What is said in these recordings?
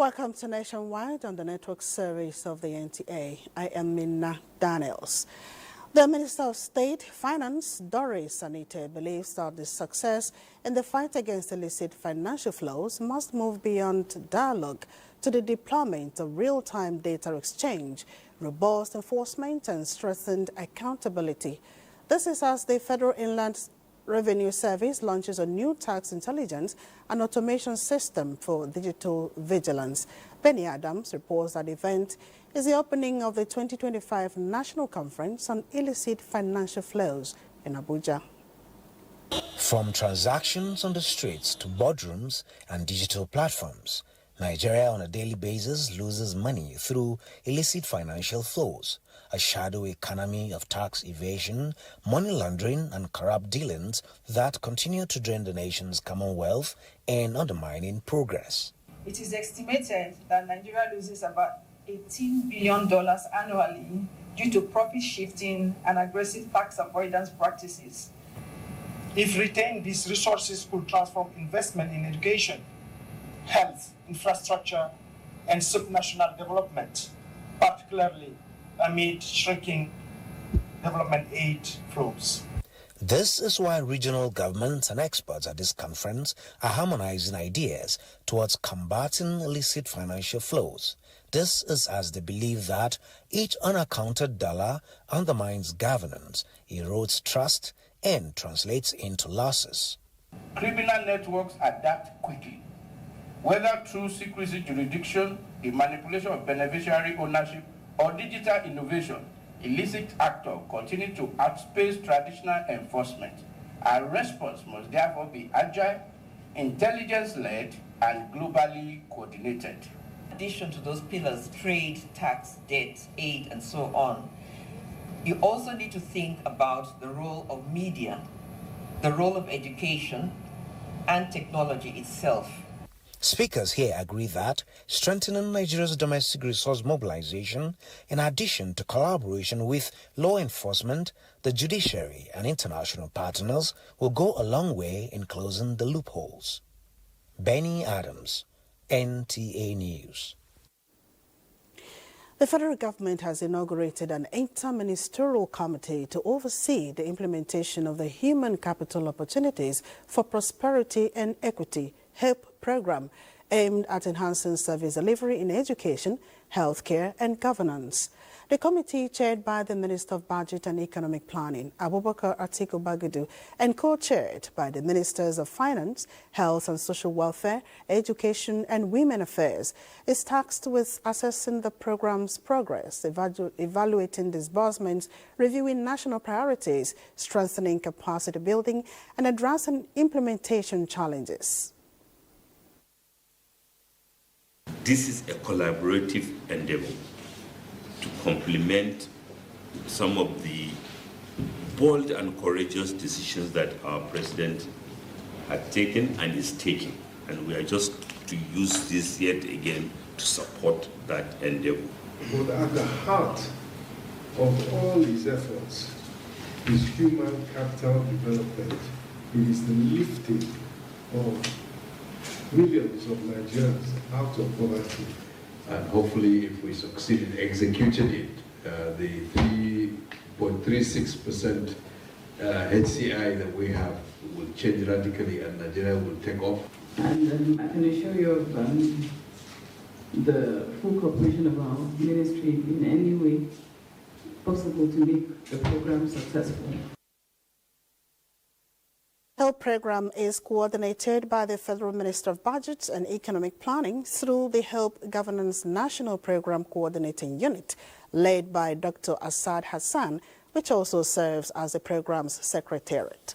Welcome to Nationwide on the network service of the NTA. I am Minna Daniels. The Minister of State Finance, Doris Anite, believes that the success in the fight against illicit financial flows must move beyond dialogue to the deployment of real-time data exchange, robust enforcement and strengthened accountability. This is as the Federal Inland Revenue Service launches a new tax intelligence and automation system for digital vigilance. Benny Adams reports that the event is the opening of the 2025 National Conference on Illicit Financial Flows in Abuja. From transactions on the streets to boardrooms and digital platforms, Nigeria on a daily basis loses money through illicit financial flows, a shadow economy of tax evasion, money laundering and corrupt dealings that continue to drain the nation's commonwealth and undermining progress. It is estimated that Nigeria loses about $18 billion annually due to profit shifting and aggressive tax avoidance practices. If retained, these resources could transform investment in education, health, infrastructure, and subnational development, particularly amid shrinking development aid flows. This is why regional governments and experts at this conference are harmonizing ideas towards combating illicit financial flows. This is as they believe that each unaccounted dollar undermines governance, erodes trust, and translates into losses. Criminal networks adapt quickly, whether through secrecy jurisdiction, the manipulation of beneficiary ownership, or digital innovation. Illicit actors continue to outpace traditional enforcement. Our response must therefore be agile, intelligence-led, and globally coordinated. In addition to those pillars, trade, tax, debt, aid, and so on, you also need to think about the role of media, the role of education, and technology itself. Speakers here agree that strengthening Nigeria's domestic resource mobilization, in addition to collaboration with law enforcement, the judiciary, and international partners, will go a long way in closing the loopholes. Benny Adams, NTA News. The federal government has inaugurated an inter-ministerial committee to oversee the implementation of the Human Capital Opportunities for Prosperity and Equity (HELP) program, aimed at enhancing service delivery in education, healthcare, and governance. The committee, chaired by the Minister of Budget and Economic Planning, Abubakar Atiku Bagudu, and co-chaired by the Ministers of Finance, Health and Social Welfare, Education and Women Affairs, is tasked with assessing the program's progress, evaluating disbursements, reviewing national priorities, strengthening capacity building, and addressing implementation challenges. This is a collaborative endeavor to complement some of the bold and courageous decisions that our president had taken and is taking. And we are just to use this yet again to support that endeavor. But at the heart of all these efforts is human capital development. It is the lifting of millions of Nigerians out of poverty. And hopefully, if we succeed in executing it, the 3.36% HCI that we have will change radically and Nigeria will take off. And I can assure you of the full cooperation of our ministry in any way possible to make the program successful. The HELP program is coordinated by the Federal Minister of Budget and Economic Planning through the HELP Governance National Program Coordinating Unit, led by Dr. Asad Hassan, which also serves as the program's secretariat.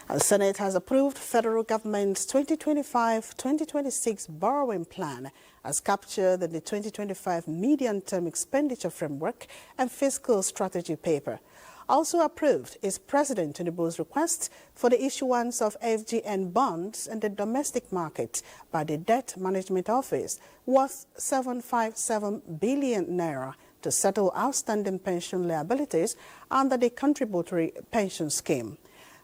The Senate has approved federal government's 2025-2026 borrowing plan as captured in the 2025 medium-term expenditure framework and fiscal strategy paper. Also approved is President Tinubu's request for the issuance of FGN bonds in the domestic market by the Debt Management Office worth 757 billion naira to settle outstanding pension liabilities under the contributory pension scheme.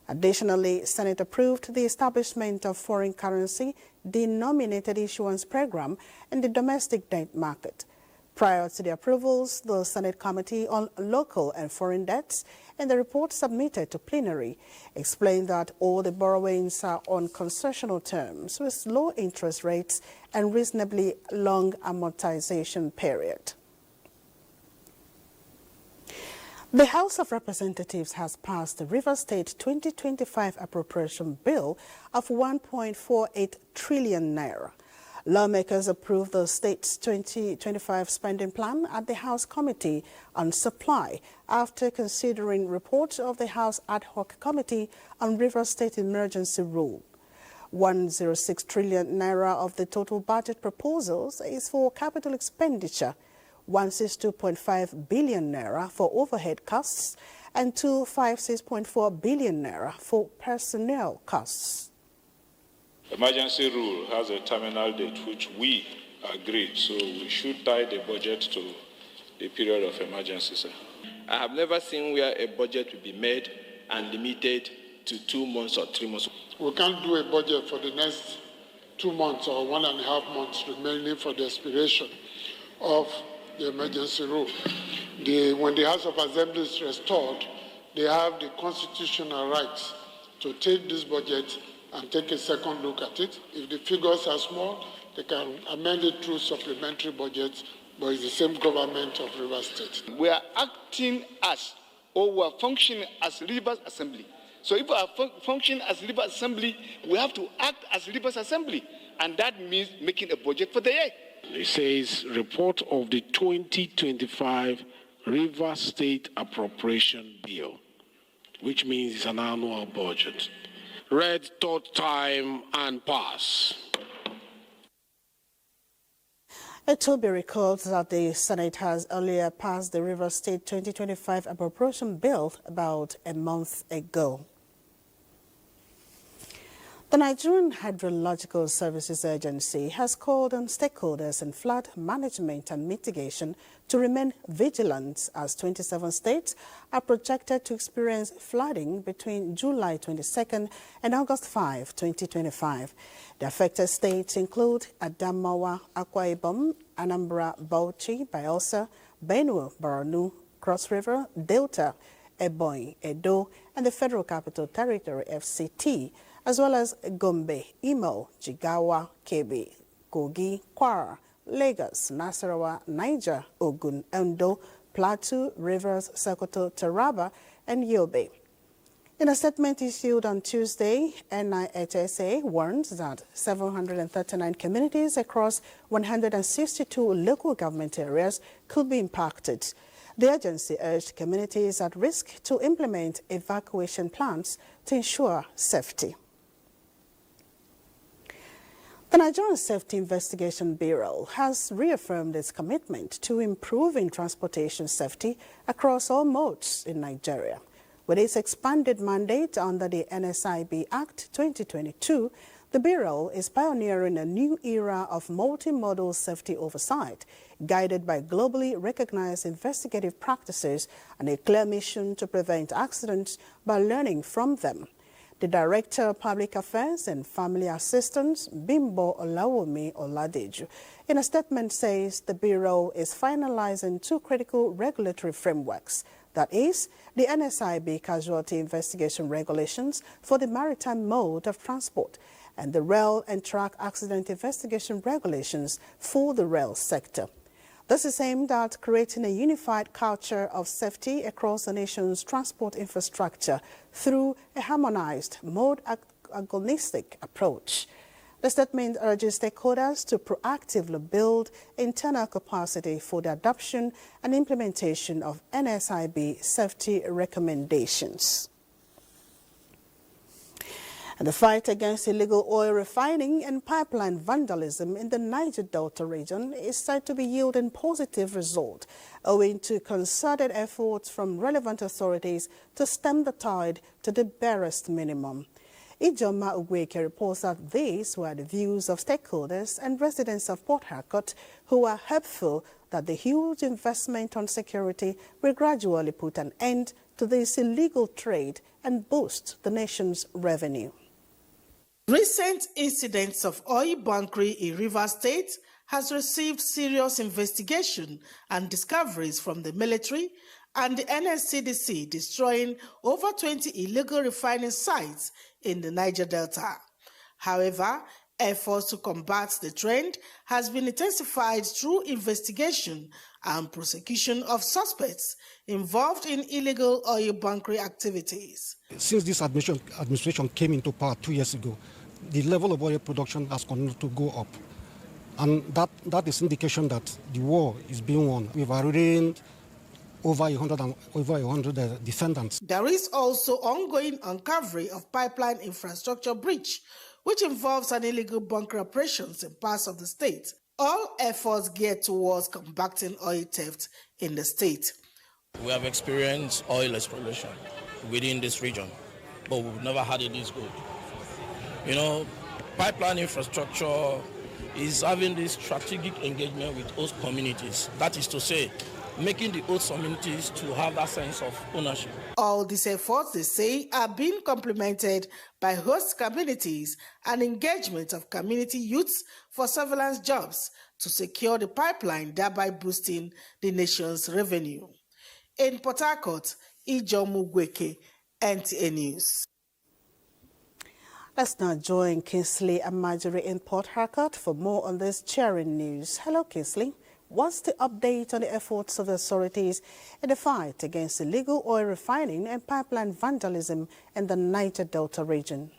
Additionally, Senate approved the establishment of foreign currency denominated issuance program in the domestic debt market. Prior to the approvals, the Senate Committee on Local and Foreign Debts, in the report submitted to plenary, explained that all the borrowings are on concessional terms with low interest rates and reasonably long amortization period. The House of Representatives has passed the Rivers State 2025 appropriation bill of 1.48 trillion naira. Lawmakers approved the state's 2025 spending plan at the House Committee on Supply after considering reports of the House Ad Hoc Committee on Rivers State Emergency Rule. 106 trillion naira of the total budget proposals is for capital expenditure, 162.5 billion naira for overhead costs, and 256.4 billion naira for personnel costs. Emergency rule has a terminal date which we agreed, so we should tie the budget to the period of emergency, sir. I have never seen where a budget will be made and limited to 2 months or 3 months. We can't do a budget for the next 2 months or 1.5 months remaining for the expiration of the emergency rule. When the House of Assembly is restored, they have the constitutional rights to take this budget and take a second look at it. If the figures are small, they can amend it through supplementary budgets, but it's the same government of Rivers State. We are acting as, or we are functioning as Rivers Assembly. So if we are functioning as Rivers Assembly, we have to act as Rivers Assembly, and that means making a budget for the year. It says report of the 2025 Rivers State Appropriation Bill, which means it's an annual budget. Read third time and pass. It will be recalled that the Senate has earlier passed the Rivers State 2025 Appropriation Bill about a month ago. The Nigerian Hydrological Services Agency has called on stakeholders in flood management and mitigation to remain vigilant as 27 states are projected to experience flooding between July 22nd and August 5, 2025. The affected states include Adamawa, Akwa Ibom, Anambra, Bauchi, Bayelsa, Benue, Borno, Cross River, Delta, Ebonyi, Edo, and the Federal Capital Territory, FCT, as well as Gombe, Imo, Jigawa, Kebbi, Kogi, Kwara, Lagos, Nasarawa, Niger, Ogun, Ondo, Plateau, Rivers, Sokoto, Taraba, and Yobe. In a statement issued on Tuesday, NIHSA warns that 739 communities across 162 local government areas could be impacted. The agency urged communities at risk to implement evacuation plans to ensure safety. The Nigerian Safety Investigation Bureau has reaffirmed its commitment to improving transportation safety across all modes in Nigeria. With its expanded mandate under the NSIB Act 2022, the Bureau is pioneering a new era of multimodal safety oversight, guided by globally recognized investigative practices and a clear mission to prevent accidents by learning from them. The Director of Public Affairs and Family Assistance, Bimbo Olawomi Oladeju, in a statement says the Bureau is finalizing 2 critical regulatory frameworks. That is, the NSIB Casualty Investigation Regulations for the maritime mode of transport and the Rail and Track Accident Investigation Regulations for the rail sector. This is aimed at creating a unified culture of safety across the nation's transport infrastructure through a harmonized, mode-agnostic approach. The statement urges stakeholders to proactively build internal capacity for the adoption and implementation of NSIB safety recommendations. And the fight against illegal oil refining and pipeline vandalism in the Niger Delta region is said to be yielding positive results, owing to concerted efforts from relevant authorities to stem the tide to the barest minimum. Ijoma Ugweke reports that these were the views of stakeholders and residents of Port Harcourt who are hopeful that the huge investment on security will gradually put an end to this illegal trade and boost the nation's revenue. Recent incidents of oil bunkering in Rivers State has received serious investigation and discoveries from the military and the NSCDC, destroying over 20 illegal refining sites in the Niger Delta. However, efforts to combat the trend has been intensified through investigation and prosecution of suspects involved in illegal oil bunkering activities. Since this administration came into power 2 years ago, the level of oil production has continued to go up. And that is indication that the war is being won. We've arraigned over 100 defendants. There is also ongoing uncovery of pipeline infrastructure breach, which involves an illegal bunker operations in parts of the state. All efforts geared towards combating oil theft in the state. We have experienced oil exploration within this region, but we've never had it this good. You know, pipeline infrastructure is having this strategic engagement with host communities. That is to say, making the host communities to have that sense of ownership. All these efforts, they say, are being complemented by host communities and engagement of community youths for surveillance jobs to secure the pipeline, thereby boosting the nation's revenue. In Port Harcourt, Ijomu Gweke, NTA News. Let's now join Kingsley and Marjorie in Port Harcourt for more on this cheering news. Hello, Kingsley. What's the update on the efforts of the authorities in the fight against illegal oil refining and pipeline vandalism in the Niger Delta region?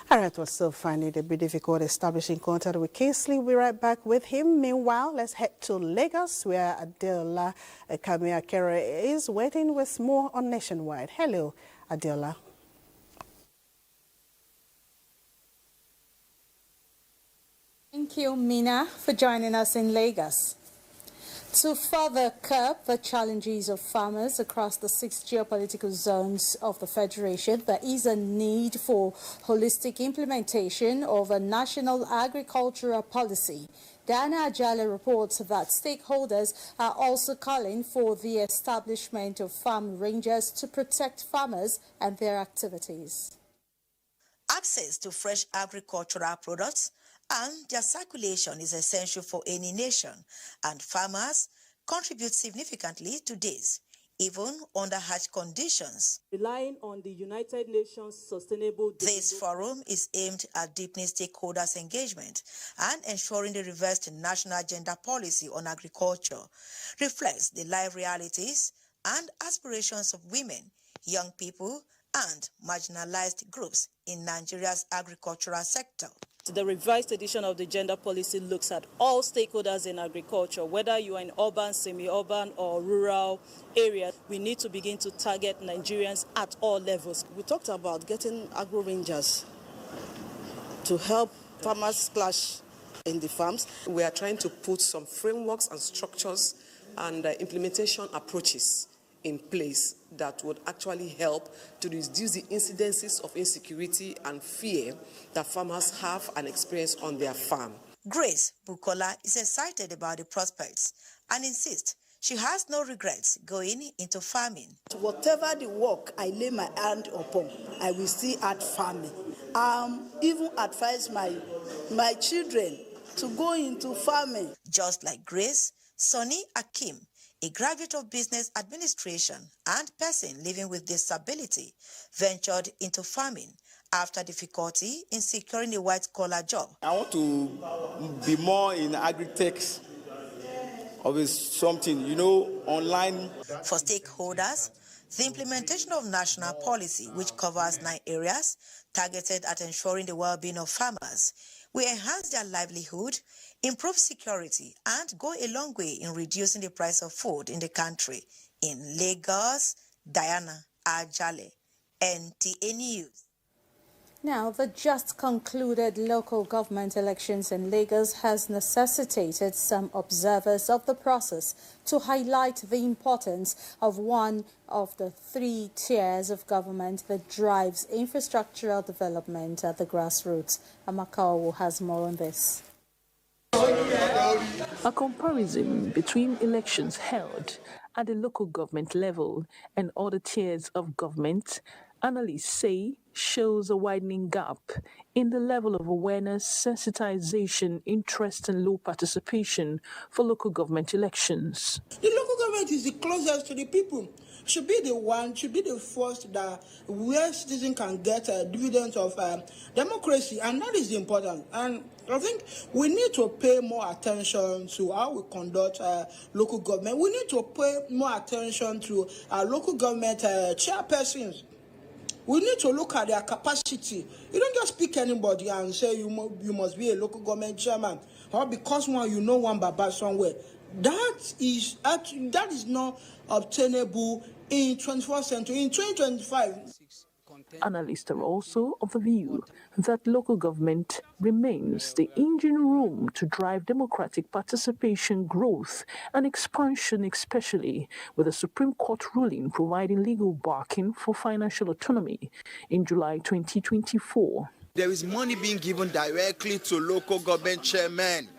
All right, well, so finding it a bit difficult establishing contact with Kingsley. We're right back with him. Meanwhile, let's head to Lagos, where Adela Kamiakere is waiting with more on Nationwide. Hello, Adela. Thank you, Mina, for joining us in Lagos. To further curb the challenges of farmers across the 6 geopolitical zones of the Federation, there is a need for holistic implementation of a national agricultural policy. Diana Ajale reports that stakeholders are also calling for the establishment of farm rangers to protect farmers and their activities. Access to fresh agricultural products and their circulation is essential for any nation, and farmers contribute significantly to this, even under harsh conditions. Relying on the United Nations Sustainable Development. This forum is aimed at deepening stakeholders' engagement and ensuring the revised national gender policy on agriculture reflects the live realities and aspirations of women, young people, and marginalized groups in Nigeria's agricultural sector. The revised edition of the gender policy looks at all stakeholders in agriculture, whether you are in urban, semi-urban, or rural areas. We need to begin to target Nigerians at all levels. We talked about getting agro rangers to help farmers splash in the farms. We are trying to put some frameworks and structures and implementation approaches in place that would actually help to reduce the incidences of insecurity and fear that farmers have and experience on their farm. Grace Bukola is excited about the prospects and insists she has no regrets going into farming. Whatever the work I lay my hand upon, I will still add farming. Even advise my children to go into farming. Just like Grace, Sonny Akim, a graduate of business administration and person living with disability, ventured into farming after difficulty in securing a white-collar job. I want to be more in agri-tech, always something, online. For stakeholders, the implementation of national policy, which covers 9 areas targeted at ensuring the well-being of farmers, will enhance their livelihood, improve security, and go a long way in reducing the price of food in the country. In Lagos, Diana Ajale, NTA News. Now, the just concluded local government elections in Lagos has necessitated some observers of the process to highlight the importance of one of the three tiers of government that drives infrastructural development at the grassroots. Amakaowo has more on this. A comparison between elections held at the local government level and other tiers of government, analysts say, shows a widening gap in the level of awareness, sensitization, interest, and low participation for local government elections. The local government is the closest to the people. Should be the first that where citizens can get dividends of democracy, and that is important. And I think we need to pay more attention to how we conduct local government. We need to pay more attention to local government chairpersons. We need to look at their capacity. You don't just pick anybody and say you must be a local government chairman, or because one baba somewhere. That is not obtainable in 21st century. In 2025. Analysts are also of the view that local government remains the engine room to drive democratic participation, growth, and expansion, especially with the Supreme Court ruling providing legal backing for financial autonomy in July 2024. There is money being given directly to local government chairmen.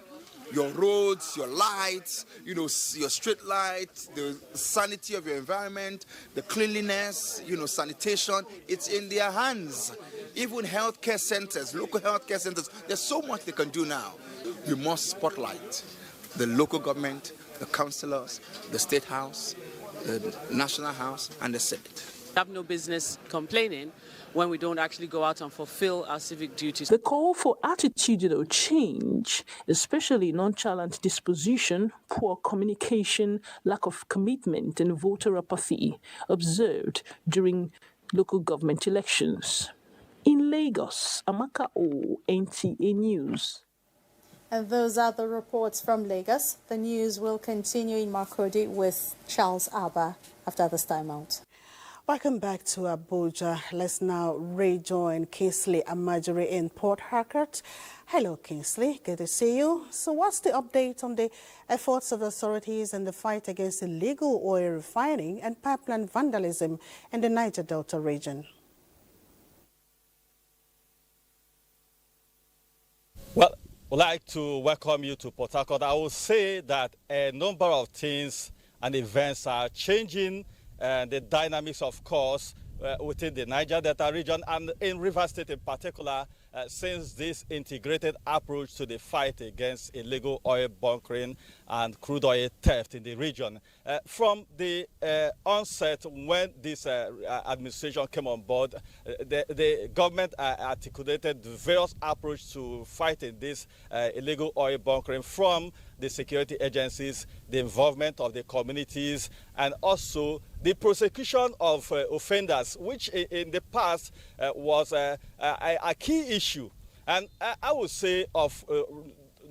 Your roads, your lights, your street lights, the sanity of your environment, the cleanliness, sanitation, it's in their hands. Even healthcare centers, local healthcare centers, there's so much they can do now. We must spotlight the local government, the councillors, the State House, the National House, and the Senate. We have no business complaining when we don't actually go out and fulfill our civic duties. The call for attitudinal change, especially nonchalant disposition, poor communication, lack of commitment, and voter apathy, observed during local government elections. In Lagos, Amakaowo, NTA News. And those are the reports from Lagos. The news will continue in Makurdi with Charles Abba after this time out. Welcome back to Abuja. Let's now rejoin Kingsley Amajiri in Port Harcourt. Hello, Kingsley. Good to see you. So what's the update on the efforts of authorities in the fight against illegal oil refining and pipeline vandalism in the Niger Delta region? Well, I'd like to welcome you to Port Harcourt. I will say that a number of things and events are changing the dynamics, of course, within the Niger Delta region and in Rivers State in particular, since this integrated approach to the fight against illegal oil bunkering and crude oil theft in the region. From the onset, when this administration came on board, the government articulated various approaches to fighting this illegal oil bunkering, from the security agencies, the involvement of the communities, and also the prosecution of offenders, which in the past was a key issue. And I would say of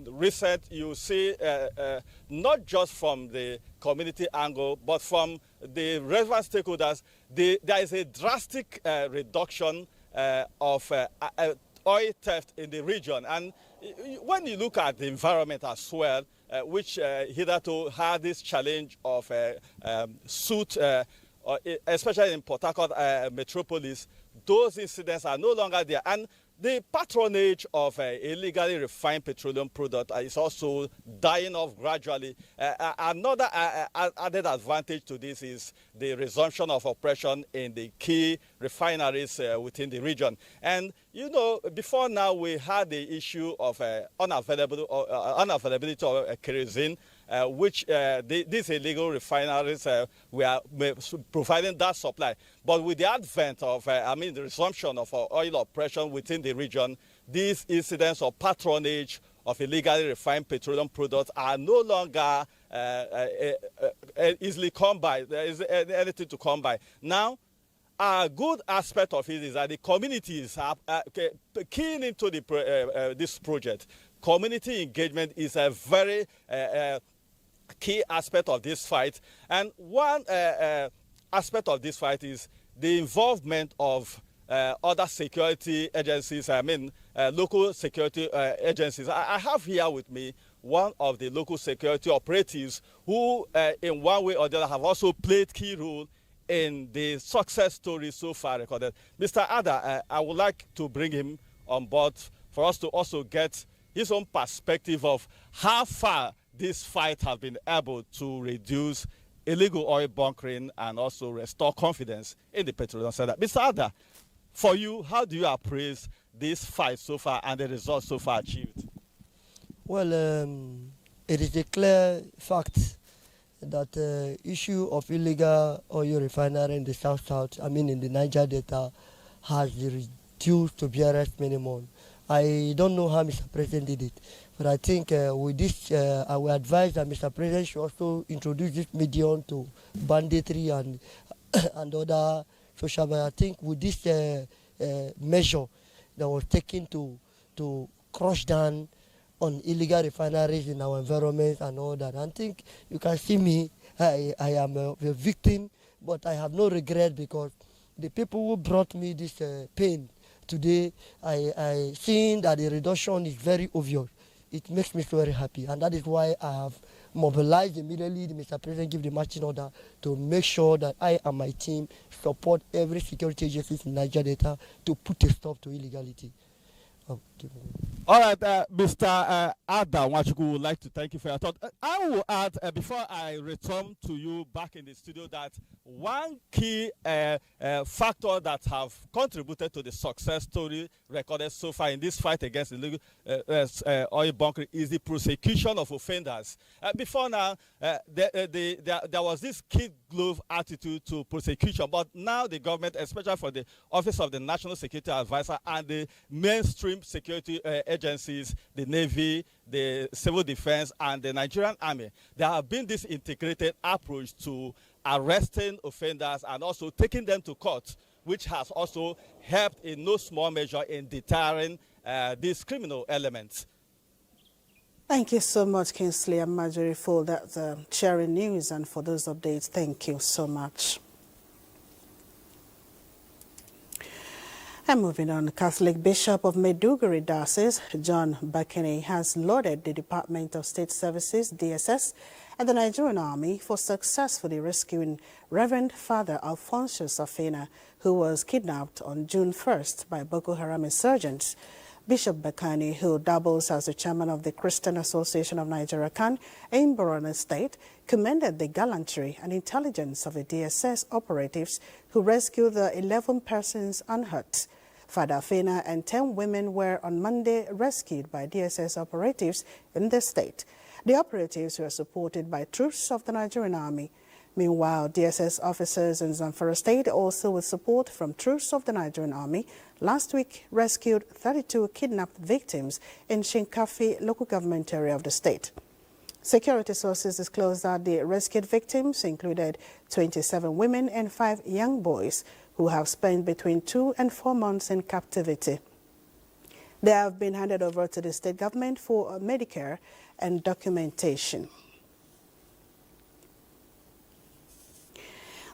recent, you see not just from the community angle, but from the relevant stakeholders, there is a drastic reduction of oil theft in the region. And when you look at the environment as well, which hitherto had this challenge of soot, especially in Port Harcourt metropolis, those incidents are no longer there. And the patronage of illegally refined petroleum product is also dying off gradually. Another added advantage to this is the resumption of operation in the key refineries within the region. And before now we had the issue of unavailability of kerosene, which these illegal refineries were providing that supply. But with the advent of, the resumption of oil operation within the region, these incidents of patronage of illegally refined petroleum products are no longer easily come by. There is anything to come by. Now, a good aspect of it is that the communities are keen into this project. Community engagement is a very key aspect of this fight. And one aspect of this fight is the involvement of other security agencies, local security agencies. I have here with me one of the local security operatives who, in one way or the other, have also played key role in the success story so far recorded. Mr. Ada, I would like to bring him on board for us to also get his own perspective of how far this fight has been able to reduce illegal oil bunkering and also restore confidence in the petroleum sector. Mr. Ada, for you, how do you appraise this fight so far and the results so far achieved? Well, it is a clear fact that the issue of illegal oil refinery in the south, in the Niger Delta, has reduced to barest minimum. I don't know how Mr. President did it, but I think with this, I will advise that Mr. President should also introduce this medium to banditry and other social. But I think with this measure that was taken to crush down on illegal refineries in our environment and all that, I think you can see me, I am a victim, but I have no regret because the people who brought me this pain today, I seen that the reduction is very obvious. It makes me very happy, and that is why I have mobilized immediately. Mr. President give the marching order to make sure that I and my team support every security agency in Niger Delta to put a stop to illegality. All right, Mr. Ada Nwachukwu would like to thank you for your thought. I will add, before I return to you back in the studio, that one key factor that have contributed to the success story recorded so far in this fight against illegal oil bunkering is the prosecution of offenders. Before now, there was this kid glove attitude to prosecution, but now the government, especially for the Office of the National Security Advisor and the mainstream security agencies, the Navy, the Civil Defense, and the Nigerian Army, there have been this integrated approach to arresting offenders and also taking them to court, which has also helped in no small measure in deterring these criminal elements. Thank you so much, Kingsley and Marjorie, for that sharing news and for those updates. Thank you so much. And moving on, Catholic Bishop of Maiduguri Diocese, John Bakene, has lauded the Department of State Services, DSS, and the Nigerian Army for successfully rescuing Reverend Father Alphonsus Afena, who was kidnapped on June 1st by Boko Haram insurgents. Bishop Bakane, who doubles as the chairman of the Christian Association of Nigeria (CAN) in Borno State, commended the gallantry and intelligence of the DSS operatives who rescued the 11 persons unhurt. Father Afena and 10 women were on Monday rescued by DSS operatives in the state. The operatives were supported by troops of the Nigerian Army. Meanwhile, DSS officers in Zamfara State, also with support from troops of the Nigerian Army, last week rescued 32 kidnapped victims in Shinkafi local government area of the state. Security sources disclosed that the rescued victims included 27 women and 5 young boys who have spent between 2 and 4 months in captivity. They have been handed over to the state government for Medicare and documentation.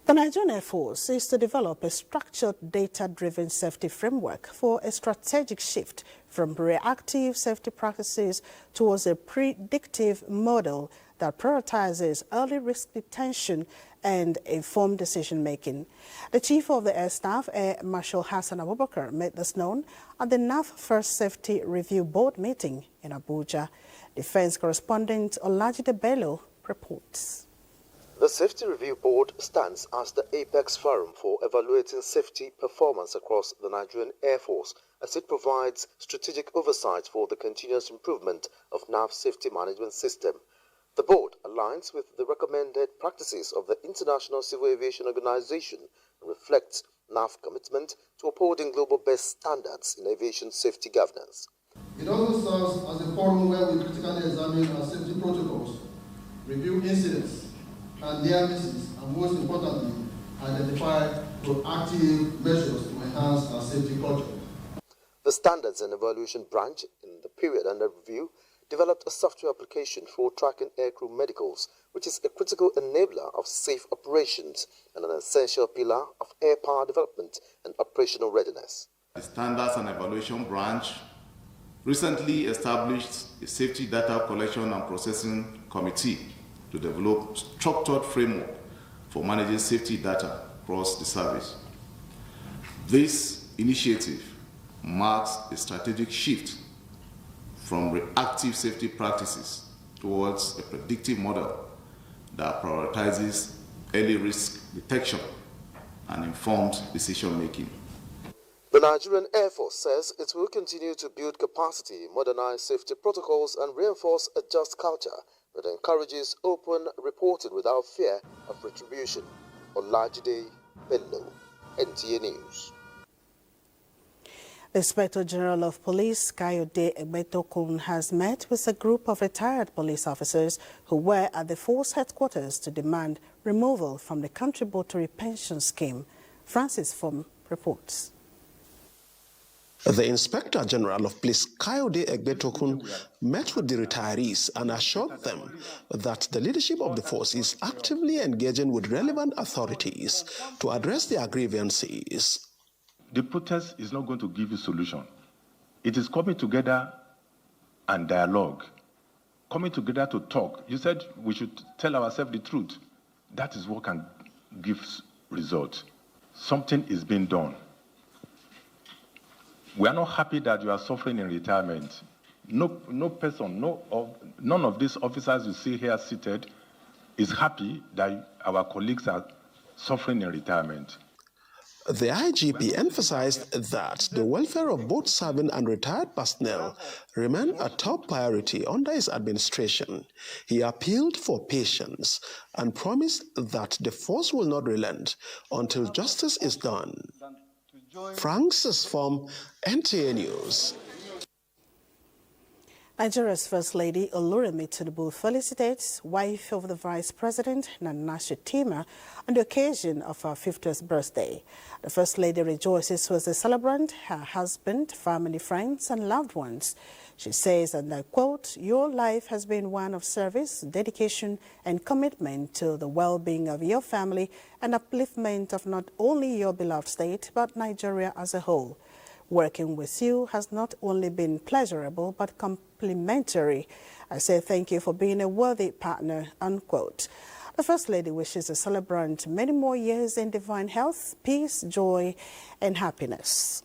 The Nigerian Air Force is to develop a structured data-driven safety framework for a strategic shift from reactive safety practices towards a predictive model that prioritizes early risk detection and informed decision-making. The Chief of the Air Staff, Air Marshal Hassan Abubakar, made this known at the NAF First Safety Review Board meeting in Abuja. Defense correspondent Olajide Bello reports. The Safety Review Board stands as the apex forum for evaluating safety performance across the Nigerian Air Force as it provides strategic oversight for the continuous improvement of NAV safety management system. The board aligns with the recommended practices of the International Civil Aviation Organization and reflects NAV commitment to upholding global best standards in aviation safety governance. It also serves as a forum where we critically examine our safety protocols, review incidents and near misses, and most importantly, identify proactive measures to enhance our safety culture. The Standards and Evaluation Branch, in the period under review, developed a software application for tracking aircrew medicals, which is a critical enabler of safe operations and an essential pillar of air power development and operational readiness. The Standards and Evaluation Branch recently established a Safety Data Collection and Processing Committee to develop structured framework for managing safety data across the service. This initiative marks a strategic shift from reactive safety practices towards a predictive model that prioritizes early risk detection and informed decision-making. The Nigerian Air Force says it will continue to build capacity, modernize safety protocols, and reinforce a just culture that encourages open reporting without fear of retribution. Olajide Bello, NTA News. The Inspector General of Police, Kayode Egbetokun, has met with a group of retired police officers who were at the force headquarters to demand removal from the contributory pension scheme. Francis Fom reports. The Inspector General of Police, Kayode Egbetokun, met with the retirees and assured them that the leadership of the force is actively engaging with relevant authorities to address their grievances. The protest is not going to give you a solution. It is coming together and dialogue, coming together to talk. You said we should tell ourselves the truth. That is what can give results. Something is being done. We are not happy that you are suffering in retirement. No person, none of these officers you see here seated is happy that our colleagues are suffering in retirement. The IGP emphasized that the welfare of both serving and retired personnel remain a top priority under his administration. He appealed for patience and promised that the force will not relent until justice is done. Francis from NTA News. Nigeria's First Lady Oluremi Tinubu felicitates wife of the Vice President Nana Shettima on the occasion of her 50th birthday. The First Lady rejoices with the celebrant, her husband, family, friends, and loved ones. She says, and I quote, "Your life has been one of service, dedication, and commitment to the well-being of your family and upliftment of not only your beloved state, but Nigeria as a whole. Working with you has not only been pleasurable, but complimentary. I say thank you for being a worthy partner," unquote. The First Lady wishes the celebrant many more years in divine health, peace, joy, and happiness.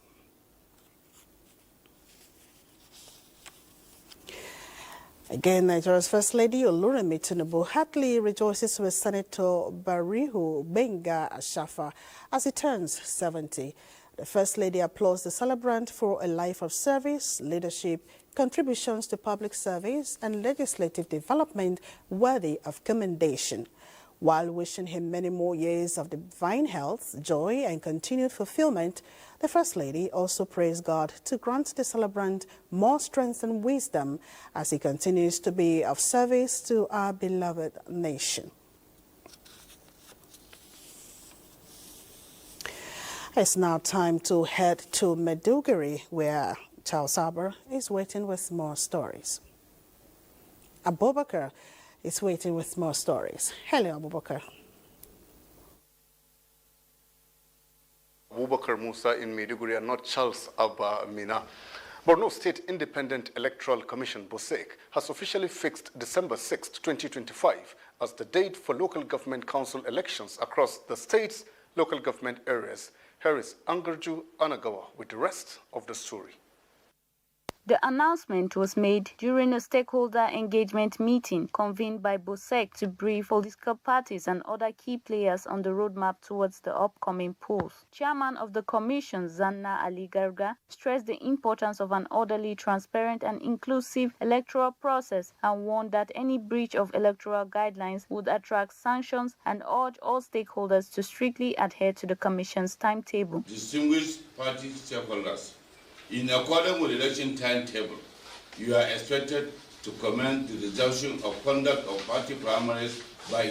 Again, Nigeria's First Lady Oluremi Tinubu heartily rejoices with Senator Barihu Benga Ashafa as he turns 70. The First Lady applauds the celebrant for a life of service, leadership, contributions to public service, and legislative development worthy of commendation. While wishing him many more years of divine health, joy, and continued fulfillment, the First Lady also praised God to grant the celebrant more strength and wisdom as he continues to be of service to our beloved nation. It's now time to head to Maiduguri, where Charles Saber is waiting with more stories. Abubakar is waiting with more stories. Hello, Abubakar. Abubakar Musa in Maiduguri and not Charles Abba Mina. Borno State Independent Electoral Commission, BOSEC, has officially fixed December 6, 2025 as the date for local government council elections across the state's local government areas. Here is Angarju Anagawa with the rest of the story. The announcement was made during a stakeholder engagement meeting convened by BOSEC to brief political parties and other key players on the roadmap towards the upcoming polls. Chairman of the commission, Zanna Ali Garga, stressed the importance of an orderly, transparent and inclusive electoral process and warned that any breach of electoral guidelines would attract sanctions and urged all stakeholders to strictly adhere to the commission's timetable. Distinguished party stakeholders, in accordance with the election timetable, you are expected to commence the resumption of conduct of party primaries by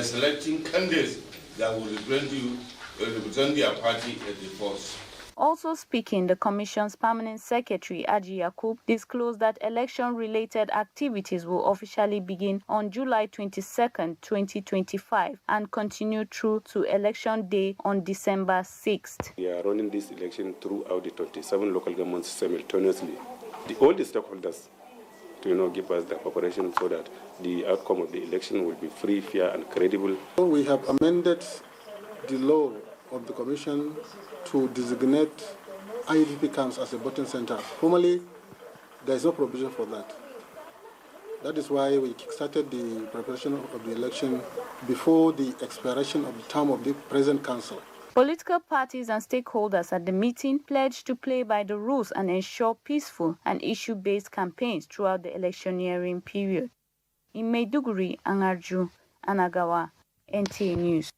selecting candidates that will represent their party at the polls. Also speaking, the Commission's Permanent Secretary, Aji Yakub, disclosed that election-related activities will officially begin on July 22nd, 2025 and continue through to Election Day on December 6th. We are running this election throughout the 27 local governments simultaneously. All the stakeholders to give us the cooperation so that the outcome of the election will be free, fair, and credible. We have amended the law of the Commission to designate IDP camps as a voting center. Formally, there is no provision for that. That is why we started the preparation of the election before the expiration of the term of the present council. Political parties and stakeholders at the meeting pledged to play by the rules and ensure peaceful and issue-based campaigns throughout the electioneering period. In Maiduguri, Angarju, Anagawa, NTA News.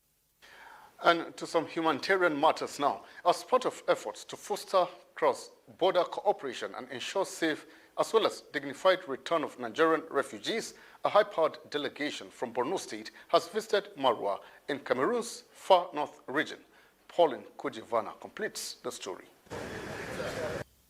And to some humanitarian matters now. As part of efforts to foster cross-border cooperation and ensure safe as well as dignified return of Nigerian refugees, a high-powered delegation from Borno State has visited Marwa in Cameroon's far north region. Pauline Kujivana completes the story.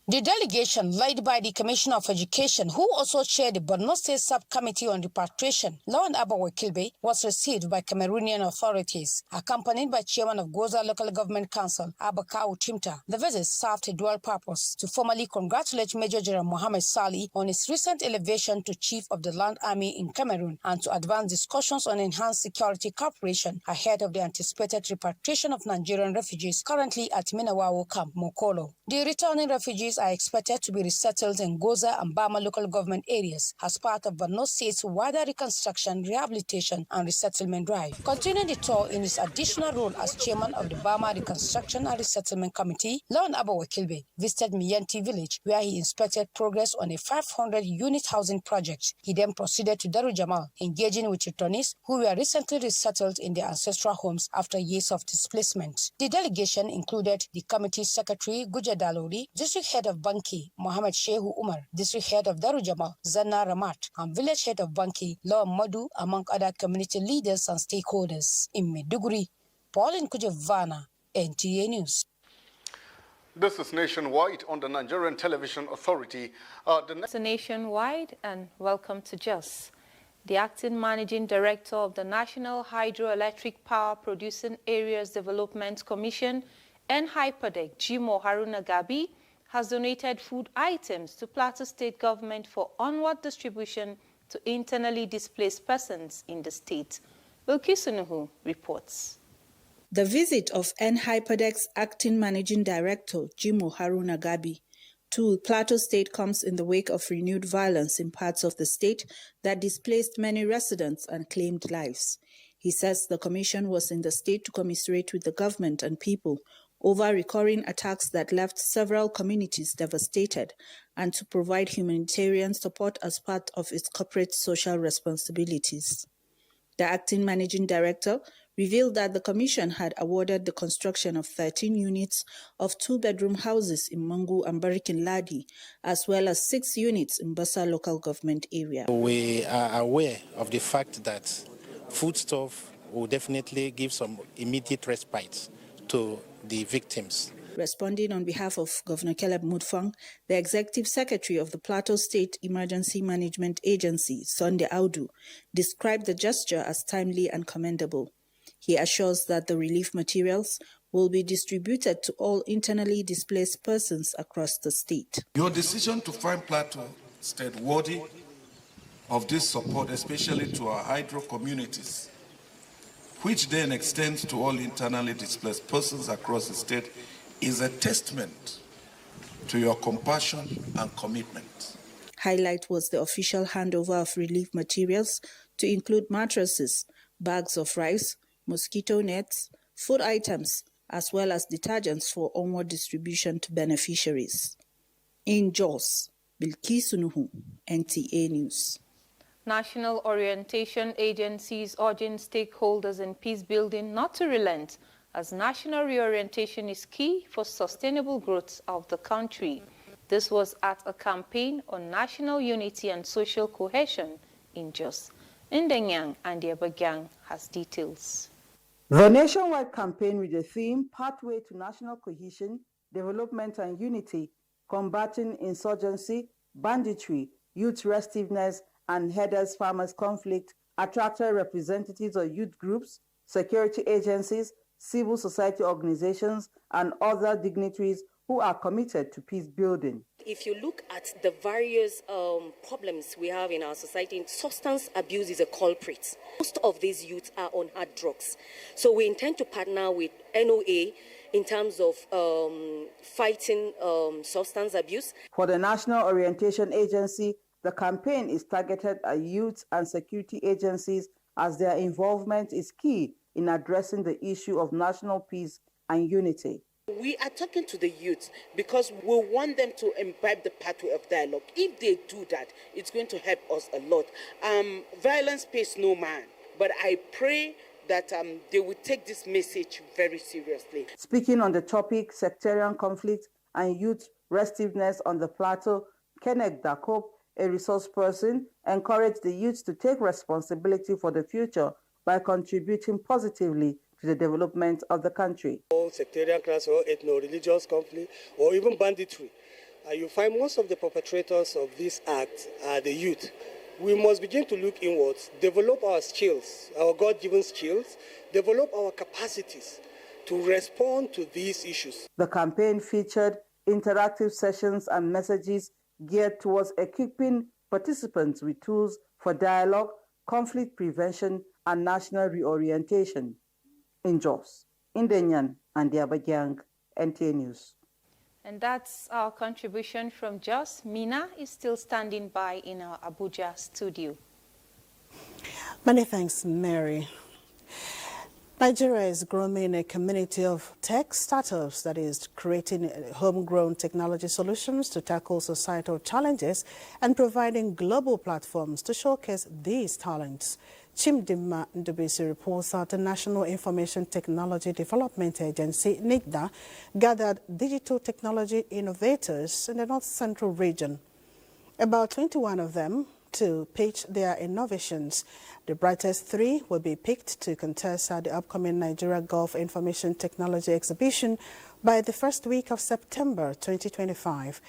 The delegation, led by the Commissioner of Education, who also chaired the Borno State Subcommittee on Repatriation, Lawan Abawa Kilbe, was received by Cameroonian authorities, accompanied by Chairman of Goza Local Government Council, Abakau Timta. The visit served a dual purpose to formally congratulate Major General Mohamed Sali on his recent elevation to Chief of the Land Army in Cameroon and to advance discussions on enhanced security cooperation ahead of the anticipated repatriation of Nigerian refugees currently at Minawawo Camp, Mokolo. The returning refugees are expected to be resettled in Goza and Bama local government areas as part of Borno State's wider reconstruction, rehabilitation, and resettlement drive. Continuing the tour in his additional role as chairman of the Bama Reconstruction and Resettlement Committee, Lawan Abawa Kilbe visited Miyanti village where he inspected progress on a 500-unit housing project. He then proceeded to Daru Jamal, engaging with returnees who were recently resettled in their ancestral homes after years of displacement. The delegation included the committee secretary, Guja Dalori, district head of Banki, Mohammed Shehu Umar, district head of Daru Jamal, Zanna Ramat, and village head of Banki, Lawan Madu, among other community leaders and stakeholders. In Maiduguri, Pauline Kujevana, NTA News. This is Nationwide on the Nigerian Television Authority. Nationwide, and welcome to JUS. The acting managing director of the National Hydroelectric Power Producing Areas Development Commission, NHYPODEC, Jimo Haruna Gabi, has donated food items to Plateau State government for onward distribution to internally displaced persons in the state. Wilkisunuhu reports. The visit of NHYPODEC's acting managing director, Jimo Haruna Gabi, to Plateau State comes in the wake of renewed violence in parts of the state that displaced many residents and claimed lives. He says the commission was in the state to commiserate with the government and people over recurring attacks that left several communities devastated and to provide humanitarian support as part of its corporate social responsibilities. The acting managing director revealed that the commission had awarded the construction of 13 units of two-bedroom houses in Mangu and Barikin Ladi, as well as 6 units in Bassa local government area. We are aware of the fact that foodstuff will definitely give some immediate respite to the victims. Responding on behalf of Governor Caleb Mutfang, the Executive Secretary of the Plateau State Emergency Management Agency, Sunday Audu, described the gesture as timely and commendable. He assures that the relief materials will be distributed to all internally displaced persons across the state. Your decision to find Plateau State worthy of this support, especially to our hydro communities, which then extends to all internally displaced persons across the state, is a testament to your compassion and commitment. Highlight was the official handover of relief materials to include mattresses, bags of rice, mosquito nets, food items, as well as detergents for onward distribution to beneficiaries. In Jos, Bilkisunuhu, NTA News. National orientation agencies urging stakeholders in peace building not to relent, as national reorientation is key for sustainable growth of the country. This was at a campaign on national unity and social cohesion in Jos. Ndenyang and Yabagyang has details. The nationwide campaign with the theme Pathway to National Cohesion, development and unity, combating insurgency, banditry, youth restiveness, and herders farmers conflict attracted representatives of youth groups, security agencies, civil society organizations, and other dignitaries who are committed to peace building. If you look at the various problems we have in our society, substance abuse is a culprit. Most of these youths are on hard drugs. So we intend to partner with NOA in terms of fighting substance abuse. For the National Orientation Agency, the campaign is targeted at youth and security agencies as their involvement is key in addressing the issue of national peace and unity. We are talking to the youth because we want them to imbibe the pathway of dialogue. If they do that, it's going to help us a lot. Violence pays no man, but I pray that they will take this message very seriously. Speaking on the topic, sectarian conflict and youth restiveness on the plateau, Kenneth Dakop, a resource person, encouraged the youth to take responsibility for the future by contributing positively to the development of the country. Sectarian class or ethno-religious conflict or even banditry, you find most of the perpetrators of this act are the youth. We must begin to look inwards, develop our skills, our God-given skills, develop our capacities to respond to these issues. The campaign featured interactive sessions and messages geared towards equipping participants with tools for dialogue, conflict prevention, and national reorientation. In Jos, Indenyan, and Diabagyang, NTA News. And that's our contribution from Jos. Mina is still standing by in our Abuja studio. Many thanks, Mary. Nigeria is growing a community of tech startups that is creating homegrown technology solutions to tackle societal challenges and providing global platforms to showcase these talents. Chimdima Ndubisi reports that the National Information Technology Development Agency, NITDA, gathered digital technology innovators in the North Central region. About 21 of them to pitch their innovations. The brightest 3 will be picked to contest at the upcoming Nigeria Gulf Information Technology Exhibition by the first week of September 2025.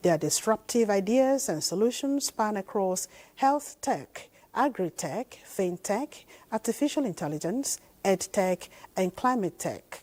Their disruptive ideas and solutions span across health tech, agri-tech, fintech, artificial intelligence, ed-tech, and climate tech.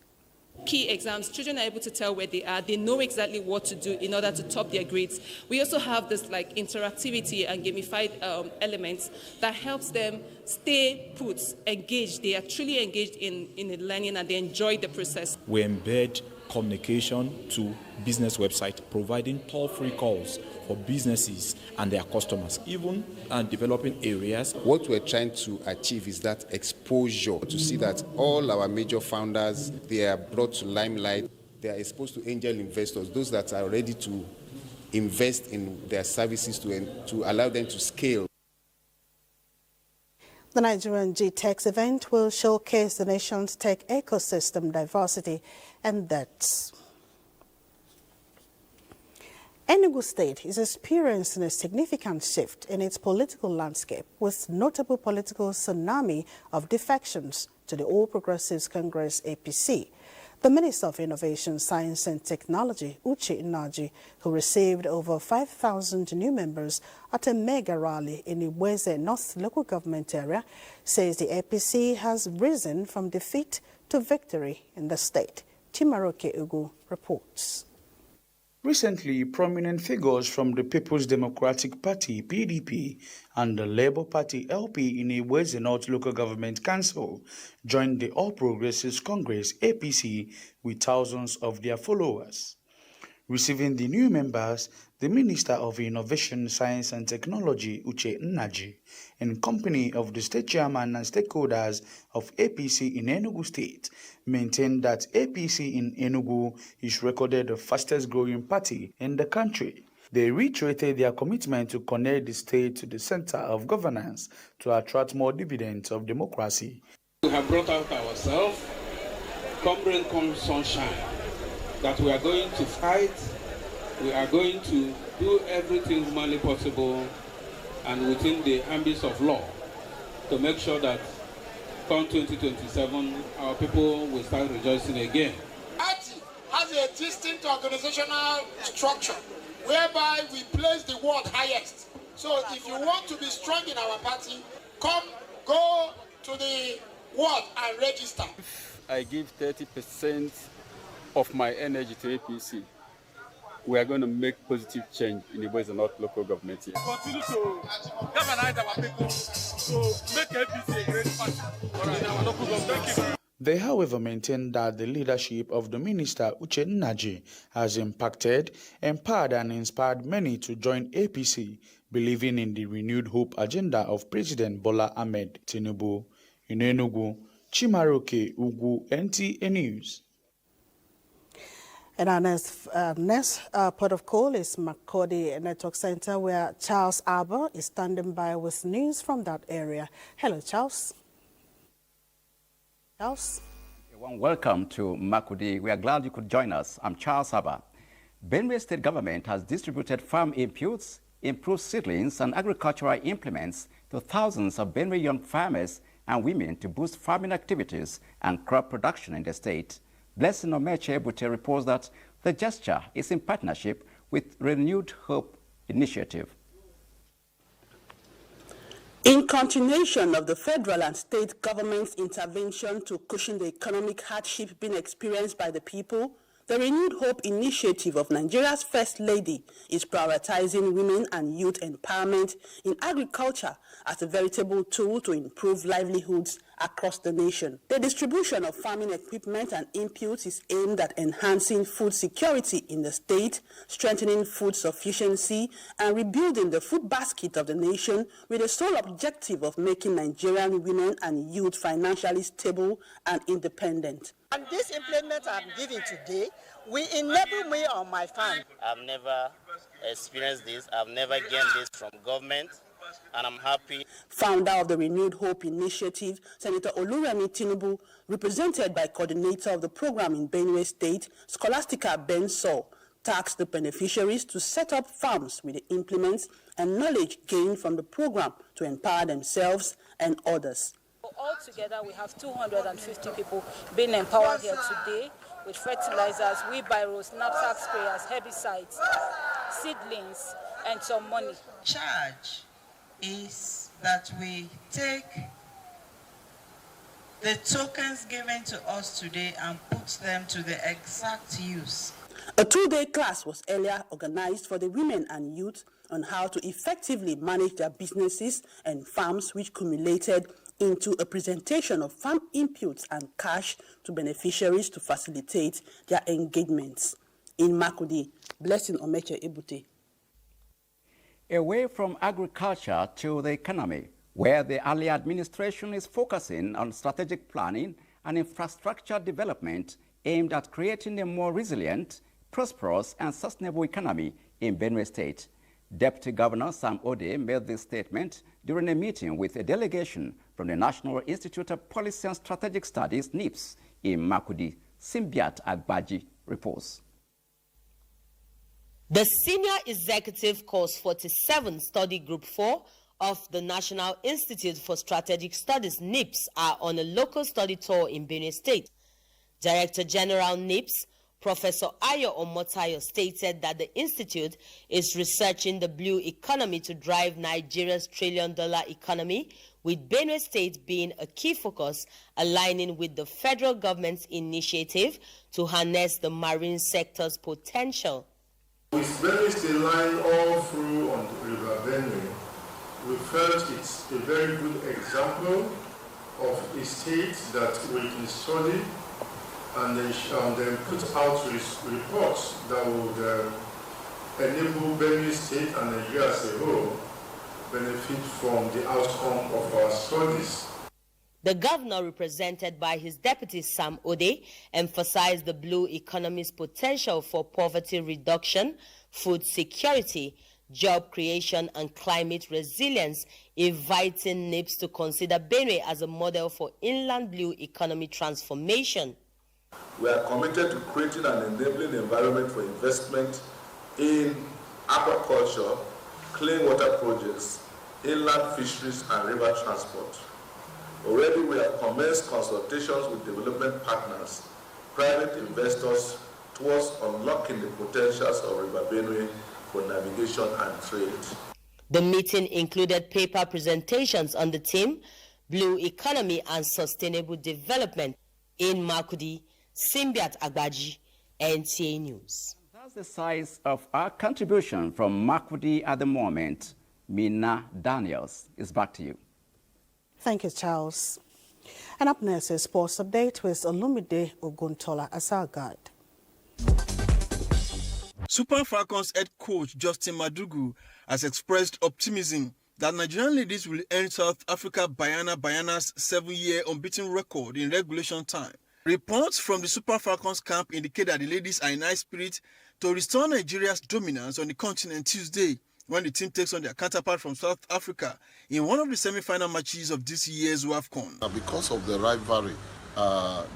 Key exams, children are able to tell where they are. They know exactly what to do in order to top their grades. We also have this interactivity and gamified elements that helps them stay put, engaged. They are truly engaged in the learning and they enjoy the process. We embed communication to business website, providing toll-free calls for businesses and their customers, even developing areas. What we're trying to achieve is that exposure, to see that all our major founders, they are brought to limelight, they are exposed to angel investors, those that are ready to invest in their services to allow them to scale. The Nigerian G-Techs event will showcase the nation's tech ecosystem diversity and depth. Enugu State is experiencing a significant shift in its political landscape, with notable political tsunami of defections to the All Progressives Congress APC. The Minister of Innovation, Science and Technology, Uche Nnaji, who received over 5,000 new members at a mega rally in Iweze North local government area, says the APC has risen from defeat to victory in the state. Chimaroke Ugu reports. Recently, prominent figures from the People's Democratic Party, PDP, and the Labour Party, LP, in Iweze North Local Government Council joined the All Progressives Congress, APC, with thousands of their followers. Receiving the new members, the Minister of Innovation, Science and Technology, Uche Nnaji, in company of the state chairman and stakeholders of APC in Enugu State, maintained that APC in Enugu is recorded the fastest growing party in the country. They reiterated their commitment to connect the state to the center of governance to attract more dividends of democracy. We have brought out ourselves, come rain, come sunshine, that we are going to fight, we are going to do everything humanly possible and within the ambits of law to make sure that come 2027, our people will start rejoicing again. has a distinct organizational structure whereby we place the word highest. So if you want to be strong in our party, go to the ward and register. I give 30% of my energy to APC. We are going to make positive change in the Boys and North local government here. Continue to galvanize our people to make APC a great party in our local government. They, however, maintain that the leadership of the minister, Uche Nnaji, has impacted, empowered and inspired many to join APC, believing in the renewed hope agenda of President Bola Ahmed Tinubu. In Enugu, Chimaroke Ugwu, NTA News. And our next port of call is Makurdi Network Center, where Charles Arbour is standing by with news from that area. Hello, Charles. Charles? Welcome to Makurdi. We are glad you could join us. I'm Charles Arbour. Benue State Government has distributed farm inputs, improved seedlings and agricultural implements to thousands of Benue young farmers and women to boost farming activities and crop production in the state. Blessing Omeche Ebute reports that the gesture is in partnership with Renewed Hope Initiative. In continuation of the federal and state government's intervention to cushion the economic hardship being experienced by the people, the Renewed Hope Initiative of Nigeria's First Lady is prioritizing women and youth empowerment in agriculture as a veritable tool to improve livelihoods across the nation. The distribution of farming equipment and inputs is aimed at enhancing food security in the state, strengthening food sufficiency, and rebuilding the food basket of the nation with the sole objective of making Nigerian women and youth financially stable and independent. And this implement I'm giving today will enable me on my farm. I've never experienced this. I've never gained this from government, and I'm happy. Founder of the Renewed Hope Initiative, Senator Oluremi Tinubu, represented by coordinator of the program in Benue State, Scholastica Benso, tasked the beneficiaries to set up farms with the implements and knowledge gained from the program to empower themselves and others. Altogether, we have 250 people being empowered here today with fertilizers, wheelbarrows, knapsack sprayers, herbicides, seedlings, and some money. Charge is that we take the tokens given to us today and put them to the exact use. A two-day class was earlier organized for the women and youth on how to effectively manage their businesses and farms, which culminated into a presentation of farm inputs and cash to beneficiaries to facilitate their engagements. In Makurdi, Blessing Omeche Ebute. Away from agriculture to the economy, where the early administration is focusing on strategic planning and infrastructure development aimed at creating a more resilient, prosperous and sustainable economy in Benue State. Deputy Governor Sam Ode made this statement during a meeting with a delegation from the National Institute of Policy and Strategic Studies, NIPS, in Makurdi. Simbiat Agbaji reports. The Senior Executive Course 47 Study Group 4 of the National Institute for Strategic Studies, NIPS, are on a local study tour in Benue State. Director General NIPS, Professor Ayo Omotayo, stated that the institute is researching the blue economy to drive Nigeria's trillion-dollar economy, with Benue State being a key focus, aligning with the federal government's initiative to harness the marine sector's potential. With Benue State lying all through on the River Benue, we felt it's a very good example of a state that we can study and then put out reports that would enable Benue State and Nigeria as a whole benefit from the outcome of our studies. The governor, represented by his deputy Sam Ode, emphasized the blue economy's potential for poverty reduction, food security, job creation and climate resilience, inviting NIPS to consider Benue as a model for inland blue economy transformation. We are committed to creating an enabling environment for investment in aquaculture, clean water projects, inland fisheries and river transport. Already we have commenced consultations with development partners, private investors towards unlocking the potentials of River Benue for navigation and trade. The meeting included paper presentations on the theme Blue Economy and Sustainable Development in Makurdi. Simbiat Agbaji, NTA News. That's the size of our contribution from Makurdi at the moment. Mina Daniels is back to you. Thank you, Charles. And up next is sports update with Olumide Oguntola as our guide. Super Falcons head coach Justin Madugu has expressed optimism that Nigerian ladies will end South Africa Banyana's 7-year unbeaten record in regulation time. Reports from the Super Falcons camp indicate that the ladies are in high spirit to restore Nigeria's dominance on the continent Tuesday when the team takes on their counterpart from South Africa in one of the semi-final matches of this year's WAFCON. Because of the rivalry,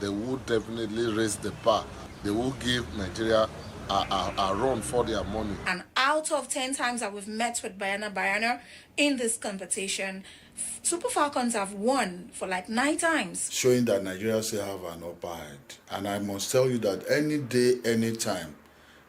they will definitely raise the bar. They will give Nigeria a run for their money. And out of 10 times that we've met with Banyana in this competition, Super Falcons have won for like 9 times. Showing that Nigeria still have an upper hand. And I must tell you that any day, any time,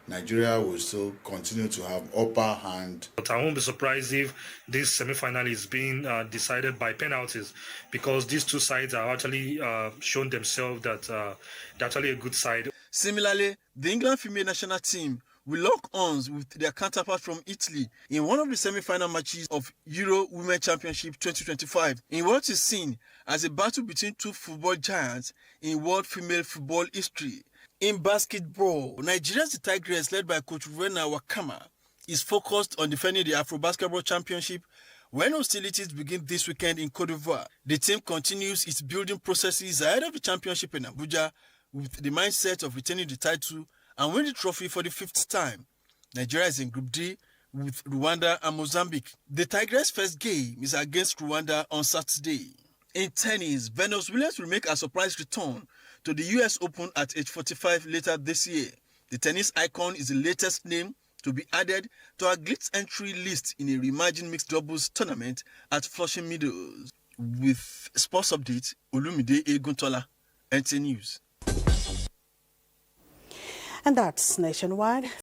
Nigeria will still continue to have upper hand. But I won't be surprised if this semi-final is being decided by penalties, because these two sides are actually shown themselves that they're actually a good side. Similarly, the England female national team will lock arms with their counterpart from Italy in one of the semi-final matches of Euro Women's Championship 2025 in what is seen as a battle between two football giants in world female football history. In basketball, Nigeria's Tigers, led by coach Rena Wakama, is focused on defending the Afro Basketball Championship when hostilities begin this weekend in Cote d'Ivoire. The team continues its building processes ahead of the championship in Abuja with the mindset of retaining the title and win the trophy for the 5th time. Nigeria is in Group D with Rwanda and Mozambique. The Tigers' first game is against Rwanda on Saturday. In tennis, Venus Williams will make a surprise return to the US Open at age 45 later this year. The tennis icon is the latest name to be added to our glitz entry list in a reimagined mixed doubles tournament at Flushing Meadows. With sports update, Olumide Eguntola, NTA News. And that's Nationwide.